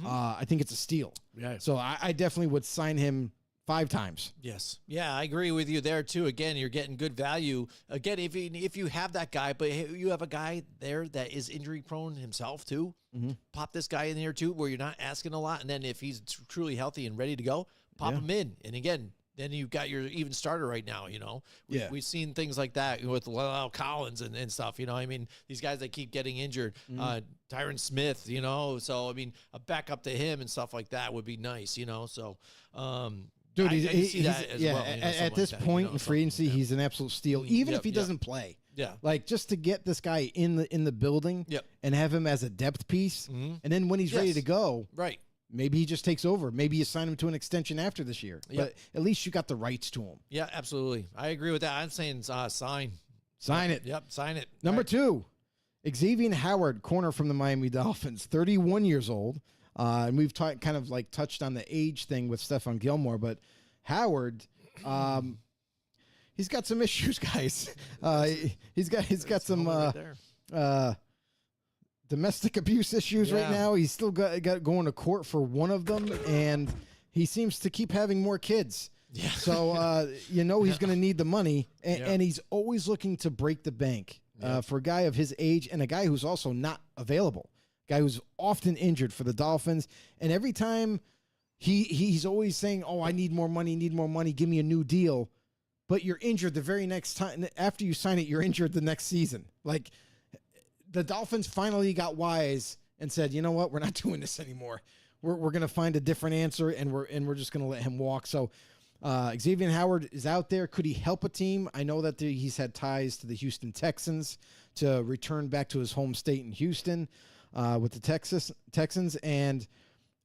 I think it's a steal. Yeah. So I definitely would sign him 5 times. Yes. Yeah, I agree with you there too. Again, you're getting good value. Again, if you have that guy, but you have a guy there that is injury prone himself too, pop this guy in there too, where you're not asking a lot. And then if he's truly healthy and ready to go, pop him in. And again, then you've got your even starter right now, you know. We've seen things like that with Lyle Collins and stuff, you know. I mean, these guys that keep getting injured, Tyron Smith, you know. So, I mean, a backup to him and stuff like that would be nice, you know. So, dude, I can see that as well. You know, at this point in free agency, he's an absolute steal, even if he doesn't play. Yeah, like just to get this guy in the building, and have him as a depth piece, and then when he's ready to go, maybe he just takes over. Maybe you sign him to an extension after this year, but at least you got the rights to him. Yeah, absolutely. I agree with that. I'm saying sign it. Yep, sign it. Number 2, Xavier Howard, corner from the Miami Dolphins, 31 years old. And we've kind of like touched on the age thing with Stephon Gilmore, but Howard, he's got some issues, guys. He's got some domestic abuse issues right now. He's still got going to court for one of them, and he seems to keep having more kids. Yeah. So he's going to need the money, and he's always looking to break the bank for a guy of his age and a guy who's also not available. Guy who's often injured for the Dolphins, and every time he's always saying, "Oh, I need more money, give me a new deal." But you're injured the very next time after you sign it. You're injured the next season. Like the Dolphins finally got wise and said, "You know what? We're not doing this anymore. We're going to find a different answer, and we're just going to let him walk." So Xavier Howard is out there. Could he help a team? I know that he's had ties to the Houston Texans to return back to his home state in Houston. With the Texans, and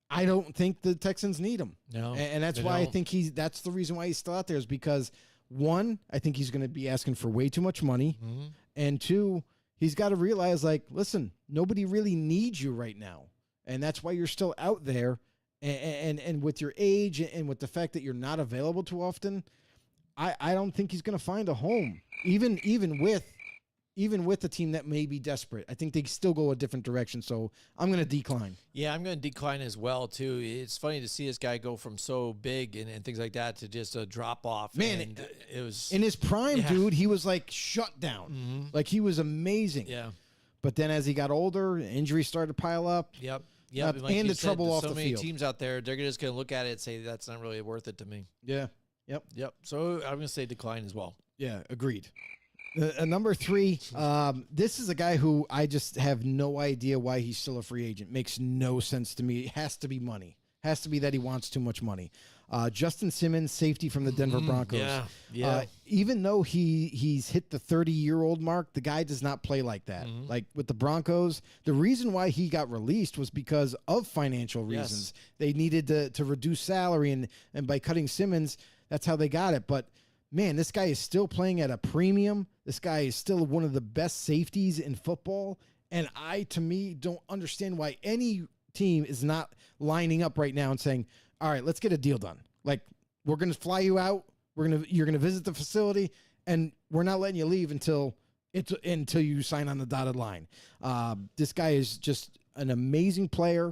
I don't think the Texans need him. No, and that's why I think that's the reason why he's still out there is because 1, I think he's going to be asking for way too much money, and 2, he's got to realize, like, listen, nobody really needs you right now, and that's why you're still out there, and with your age and with the fact that you're not available too often, I don't think he's going to find a home, even with a team that may be desperate. I think they still go a different direction, so I'm going to decline. Yeah, I'm going to decline as well, too. It's funny to see this guy go from so big and things like that to just a drop-off. Man, and it was... In his prime, dude, he was, like, shut down. Like, he was amazing. Yeah. But then as he got older, injuries started to pile up. Yep. Like and the trouble off the field. So many teams out there, they're just going to look at it and say, that's not really worth it to me. Yeah. Yep. So I'm going to say decline as well. Yeah, agreed. Number 3, this is a guy who I just have no idea why he's still a free agent. Makes no sense to me. It has to be money. Has to be that he wants too much money. Justin Simmons, safety from the Denver Broncos. Yeah. Even though he's hit the 30-year-old mark, the guy does not play like that. Like with the Broncos, the reason why he got released was because of financial reasons. They needed to reduce salary, and by cutting Simmons, that's how they got it. But man, this guy is still playing at a premium. This guy is still one of the best safeties in football. And to me, don't understand why any team is not lining up right now and saying, all right, let's get a deal done. Like, we're going to fly you out. You're going to visit the facility, and we're not letting you leave until you sign on the dotted line. This guy is just an amazing player,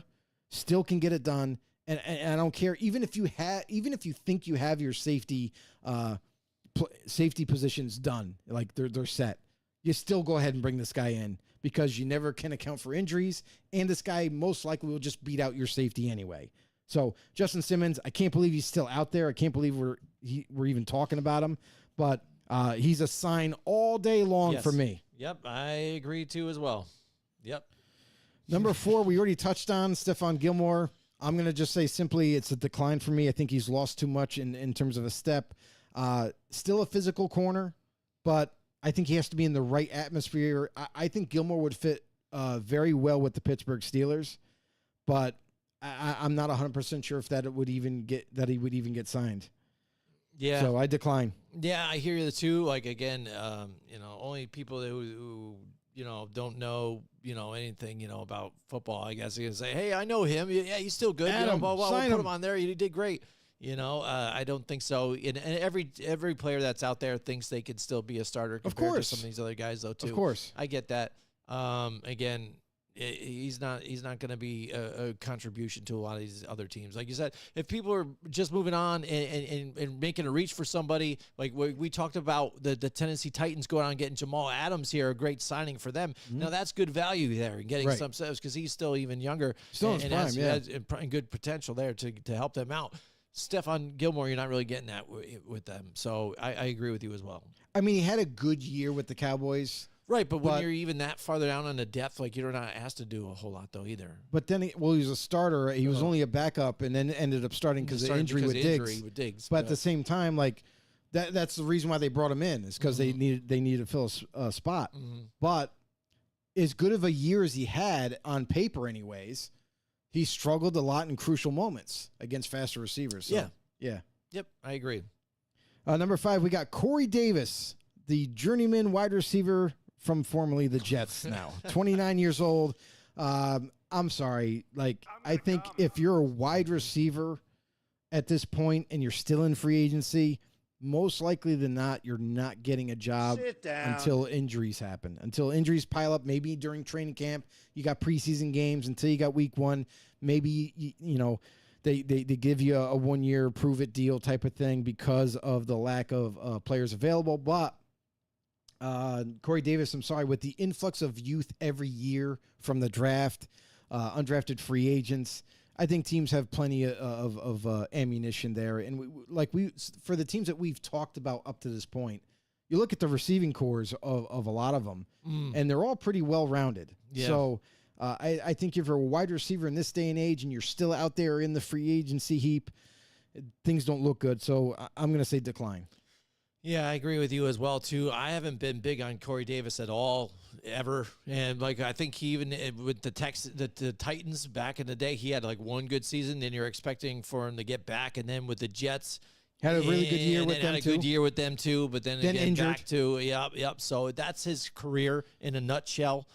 still can get it done. And I don't care, even if you think you have your safety positions done, like they're set, you still go ahead and bring this guy in because you never can account for injuries, and this guy most likely will just beat out your safety anyway. So Justin Simmons, I can't believe he's still out there. I can't believe we're even talking about him, but he's a sign all day long for me. Yep, I agree too as well. Yep. Number 4, we already touched on Stephon Gilmore. I'm going to just say simply it's a decline for me. I think he's lost too much in terms of a step. Still a physical corner, but I think he has to be in the right atmosphere. I think Gilmore would fit very well with the Pittsburgh Steelers, but I'm not 100% sure if he would even get signed. Yeah. So I decline. Yeah, I hear you too. Like, again, only people who don't know, anything, about football, I guess, are going to say, hey, I know him. Yeah, he's still good. Adam, we'll sign put him him on there. He did great. I don't think so. And every player that's out there thinks they can still be a starter compared to some of these other guys, though, too. Of course. I get that. Again, he's not going to be a contribution to a lot of these other teams. Like you said, if people are just moving on and making a reach for somebody, like we talked about the Tennessee Titans going on and getting Jamal Adams here, a great signing for them. Mm-hmm. Now that's good value there and getting some steps because he's still even younger, still and has good potential there to help them out. Stephon Gilmore, you're not really getting that with them. So I agree with you as well. I mean, he had a good year with the Cowboys. Right, but when you're even that farther down on the depth, like, you're not asked to do a whole lot, though, either. But then, he was a starter. He was only a backup and then ended up starting because of injury with Diggs. But at the same time, like, that's the reason why they brought him in, is because they needed to fill a spot. Mm-hmm. But as good of a year as he had, on paper anyways, he struggled a lot in crucial moments against faster receivers. So, yeah. Yep, I agree. Number 5, we got Corey Davis, the journeyman wide receiver from formerly the Jets now. 29 years old. I'm sorry. Like, I think if you're a wide receiver at this point and you're still in free agency, most likely than not, you're not getting a job until injuries happen. Until injuries pile up, maybe during training camp, you got preseason games until you got week 1. Maybe, they give you a 1-year prove-it deal type of thing because of the lack of players available. But Corey Davis, I'm sorry, with the influx of youth every year from the draft, undrafted free agents, I think teams have plenty of ammunition there. And for the teams that we've talked about up to this point, you look at the receiving cores of a lot of them, and they're all pretty well-rounded. Yeah. So I think if you're a wide receiver in this day and age and you're still out there in the free agency heap, things don't look good. So I'm going to say decline. Yeah, I agree with you as well, too. I haven't been big on Corey Davis at all, ever. And, I think he even with the Titans back in the day, he had, one good season. Then you're expecting for him to get back. And then with the Jets, had a really good year with them, too. Had a good year with them, too. But then again, injured. Back to, yep. So that's his career in a nutshell.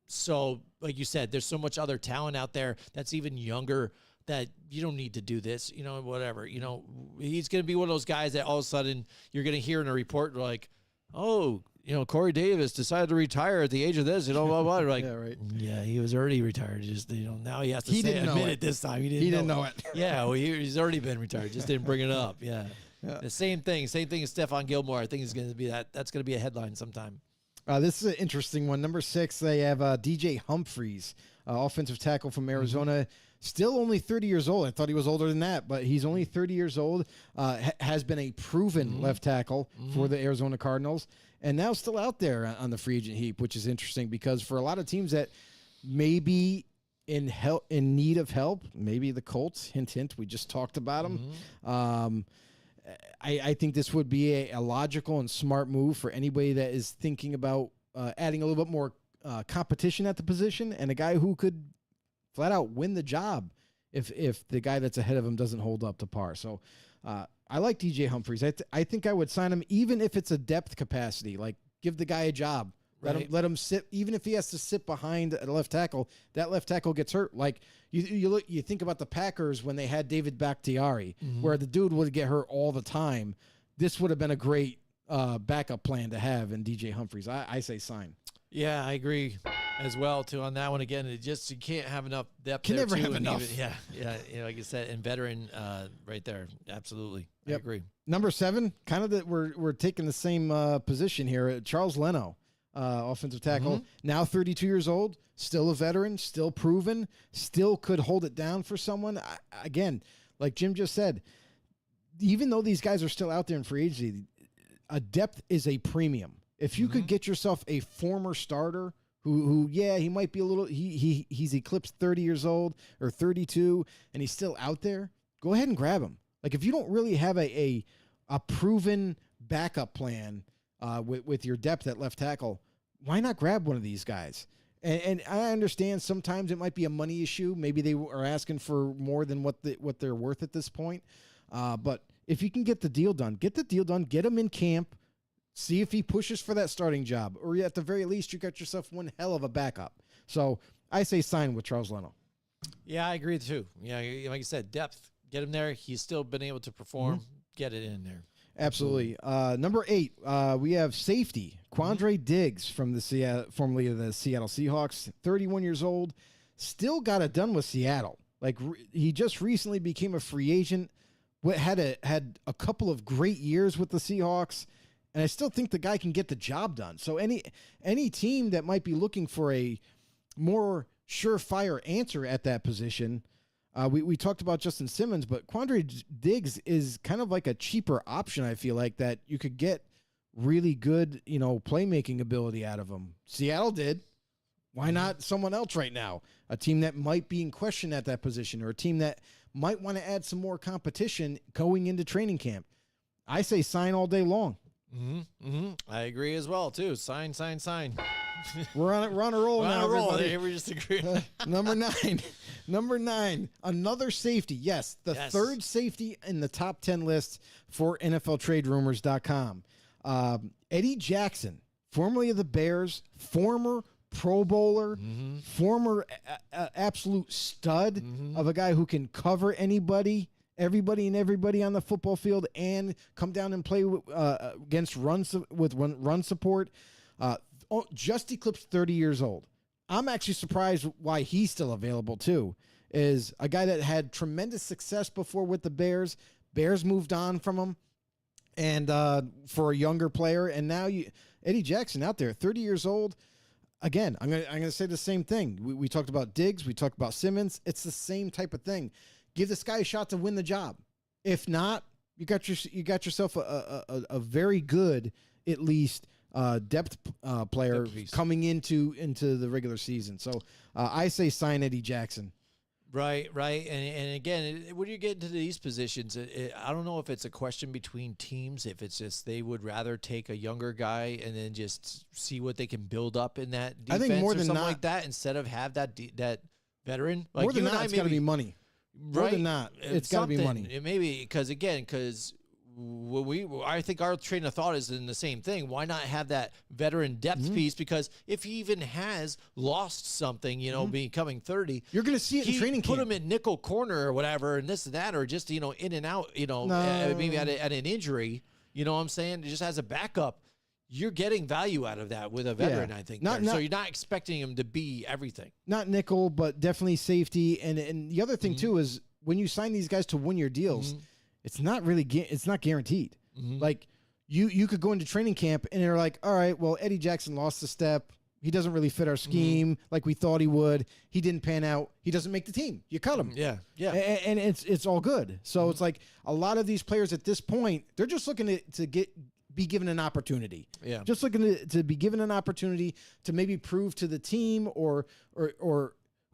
So, like you said, there's so much other talent out there that's even younger that you don't need to do this, whatever. He's going to be one of those guys that all of a sudden you're going to hear in a report like, oh, Corey Davis decided to retire at the age of this, blah, blah. Like, yeah, right. Yeah, he was already retired. Just, now he has to admit it this time. He didn't know it. Yeah, well, he's already been retired. Just didn't bring it up. Yeah. The same thing as Stephon Gilmore. I think is going to be that's going to be a headline sometime. This is an interesting one. Number 6, they have DJ Humphries, offensive tackle from Arizona. Mm-hmm. Still only 30 years old. I thought he was older than that, but he's only 30 years old, has been a proven left tackle for the Arizona Cardinals, and now still out there on the free agent heap, which is interesting because for a lot of teams that may be in need of help, maybe the Colts, hint, we just talked about them. I think this would be a logical and smart move for anybody that is thinking about adding a little bit more competition at the position and a guy who could flat out win the job if the guy that's ahead of him doesn't hold up to par. So I like DJ Humphries. I think I would sign him even if it's a depth capacity. Like, give the guy a job. Let him sit, even if he has to sit behind a left tackle. That left tackle gets hurt. Like you think about the Packers when they had David Bakhtiari, where the dude would get hurt all the time. This would have been a great backup plan to have in DJ Humphries. I say sign. Yeah, I agree as well too on that one. Again, you can't have enough depth. Can there never too, have enough. Like you said, and veteran right there. Absolutely, Yep. I agree. Number 7, kind of that we're taking the same position here. Charles Leno, offensive tackle, now 32 years old, still a veteran, still proven, still could hold it down for someone. Again, like Jim just said, even though these guys are still out there in free agency, a depth is a premium. If you could get yourself a former starter who he might be a little, he's eclipsed 30 years old or 32 and he's still out there, go ahead and grab him. Like, if you don't really have a proven backup plan with your depth at left tackle, why not grab one of these guys? And I understand sometimes it might be a money issue. Maybe they are asking for more than what they're worth at this point. But if you can get the deal done, get him in camp, see if he pushes for that starting job, or at the very least, you got yourself one hell of a backup. So I say sign with Charles Leno. Yeah, I agree too. Yeah, like you said, depth. Get him there. He's still been able to perform. Get it in there. Absolutely. Number 8, we have safety Quandre Diggs from the formerly of the Seattle Seahawks, 31 years old, still got it done with Seattle. Like, he just recently became a free agent. Had a couple of great years with the Seahawks, and I still think the guy can get the job done. So any team that might be looking for a more surefire answer at that position. We talked about Justin Simmons, but Quandre Diggs is kind of like a cheaper option, I feel like, that you could get really good, playmaking ability out of him. Seattle did. Why not someone else right now? A team that might be in question at that position, or a team that might want to add some more competition going into training camp. I say sign all day long. I agree as well, too. Sign. We're on a roll now. Everybody. We just agree. Number 9, another safety. Yes, the third safety in the top 10 list for NFLTradeRumors.com. Eddie Jackson, formerly of the Bears, former Pro Bowler, former absolute stud of a guy who can cover everybody and everybody on the football field and come down and play against run support. Just eclipsed 30 years old. I'm actually surprised why he's still available too. Is a guy that had tremendous success before with the Bears. Bears moved on from him, and for a younger player, and now Eddie Jackson out there, 30 years old. Again, I'm gonna say the same thing. We talked about Diggs, we talked about Simmons. It's the same type of thing. Give this guy a shot to win the job. If not, you got yourself a very good, at least, depth player coming into the regular season. So I say sign Eddie Jackson. Right. And again, when you get into these positions, I don't know if it's a question between teams, if it's just they would rather take a younger guy and then just see what they can build up in that defense, I think more than something not, like that, instead of have that veteran. Like more than not, it's got to be money. Right? More than not, it's got to be money. It maybe because I think our train of thought is in the same thing. Why not have that veteran depth piece? Because if he even has lost something, becoming 30, you're going to see it in training camp. Put him in nickel corner or whatever, and this and that, or just in and out. Maybe at an injury. You know what I'm saying? It just has a backup. You're getting value out of that with a veteran, I think. So you're not expecting him to be everything. Not nickel, but definitely safety. And the other thing too is when you sign these guys to 1-year deals. It's not guaranteed. Like you could go into training camp and they're like, all right, well, Eddie Jackson lost a step. He doesn't really fit our scheme like we thought he would. He didn't pan out. He doesn't make the team. You cut him. Yeah. And it's all good. So it's like a lot of these players at this point, they're just looking to be given an opportunity. Yeah. Just looking to be given an opportunity to maybe prove to the team or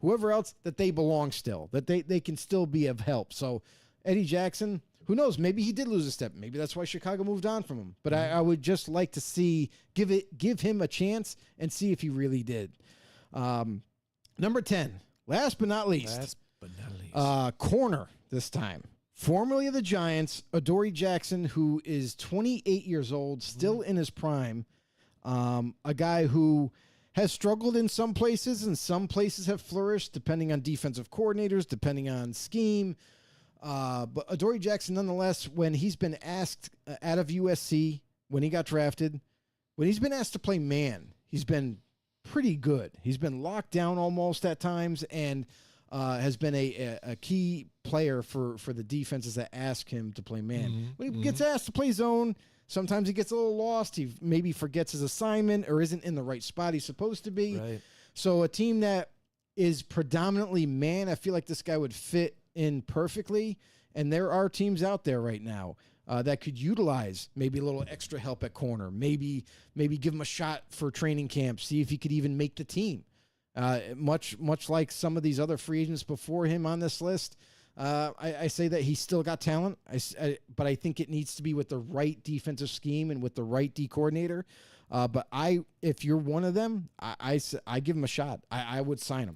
whoever else that they belong still, that they can still be of help. So Eddie Jackson, who knows? Maybe he did lose a step. Maybe that's why Chicago moved on from him. But I would just like to give him a chance and see if he really did. Number 10, last but not least. Corner this time. formerly of the Giants, Adoree Jackson, who is 28 years old, still in his prime. A guy who has struggled in some places and some places have flourished, depending on defensive coordinators, depending on scheme. But Adoree Jackson, nonetheless, when he's been asked out of USC, when he got drafted, when he's been asked to play man, he's been pretty good. He's been locked down almost at times and has been a key player for the defenses that ask him to play man. When he gets asked to play zone, sometimes he gets a little lost. He maybe forgets his assignment or isn't in the right spot he's supposed to be. Right. So a team that is predominantly man, I feel like this guy would fit in perfectly. And there are teams out there right now that could utilize maybe a little extra help at corner, maybe give him a shot for training camp, see if he could even make the team. Much like some of these other free agents before him on this list, I say that he's still got talent, but I think it needs to be with the right defensive scheme and with the right D coordinator. But if you're one of them, I give him a shot. I would sign him.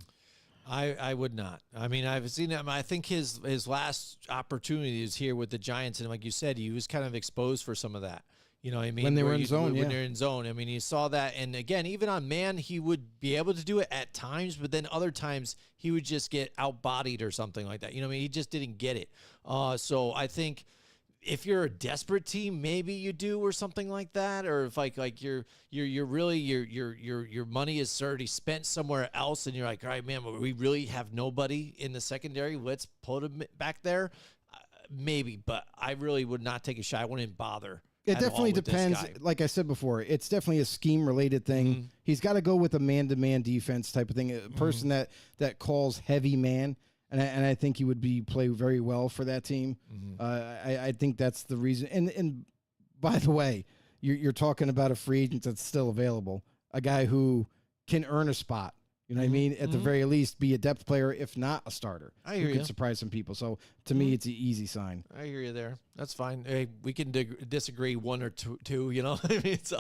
I would not. I mean, I've seen him. I think his last opportunity is here with the Giants, and like you said, he was kind of exposed for some of that. You know what I mean? When they were in zone, when they're in zone. I mean, you saw that. And again, even on man, he would be able to do it at times, but then other times he would just get outbodied or something like that. You know what I mean? He just didn't get it. So I think if you're a desperate team, maybe you do or something like that. Or if like you're really your money is already spent somewhere else, and you're like, all right, man, we really have nobody in the secondary. Let's put him back there. Maybe, but I really would not take a shot. I wouldn't bother. It definitely depends. Like I said before, it's definitely a scheme-related thing. He's got to go with a man-to-man defense type of thing, a person that calls heavy man, and I think he would play very well for that team. I think that's the reason. And by the way, you're talking about a free agent that's still available, a guy who can earn a spot. You know what I mean? At the very least, be a depth player, if not a starter. I hear you. Can surprise some people. So, to me, it's an easy sign. I hear you there. That's fine. Hey, we can disagree one or two, you know? I mean, so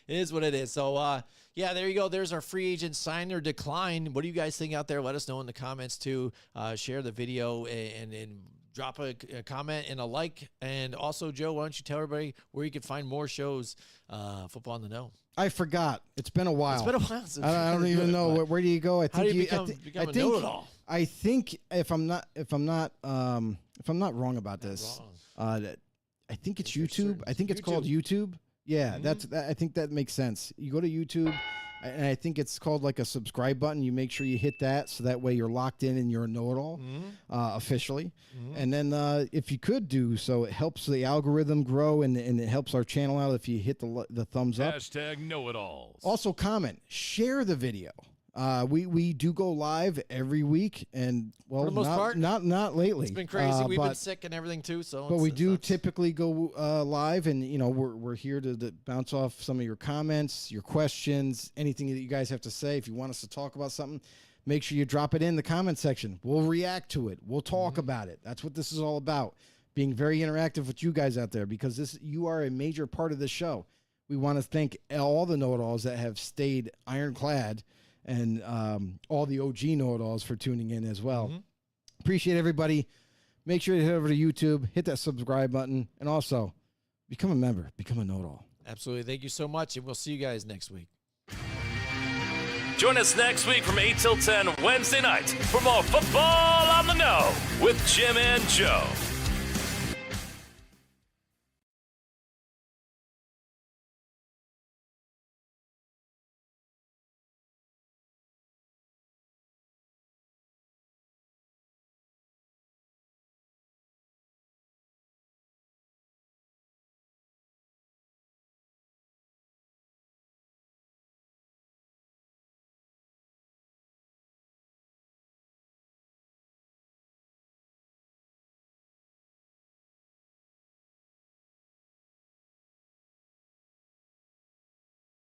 it is what it is. So, yeah, there you go. There's our free agent sign or decline. What do you guys think out there? Let us know in the comments, too. Share the video and drop a comment and a like. And also, Joe, why don't you tell everybody where you can find more shows, Football on the Know? I forgot. It's been a while. It's been a while since I don't even know where do you go. I think How do you become a know-it-all? I think if I'm not wrong about this, I think it's YouTube. I think it's called YouTube. Yeah, I think that makes sense. You go to YouTube, and I think it's called like a subscribe button. You make sure you hit that, so that way you're locked in and you're a know-it-all officially. And then if you could do so, it helps the algorithm grow and it helps our channel out if you hit the thumbs up. Hashtag know-it-alls. Also comment, share the video. We do go live every week, and well, for the most part, not lately. It's been crazy. We've been sick and everything too. So, but we do typically go live, and you know we're here to bounce off some of your comments, your questions, anything that you guys have to say. If you want us to talk about something, make sure you drop it in the comment section. We'll react to it. We'll talk about it. That's what this is all about. Being very interactive with you guys out there, because you are a major part of the show. We want to thank all the know-it-alls that have stayed ironclad. And all the OG know-it-alls for tuning in as well. Appreciate everybody. Make sure to head over to YouTube, hit that subscribe button, and also become a member, become a know-it-all. Absolutely. Thank you so much, and we'll see you guys next week. Join us next week from 8 till 10 Wednesday nights for more Football on the Know with Jim and Joe.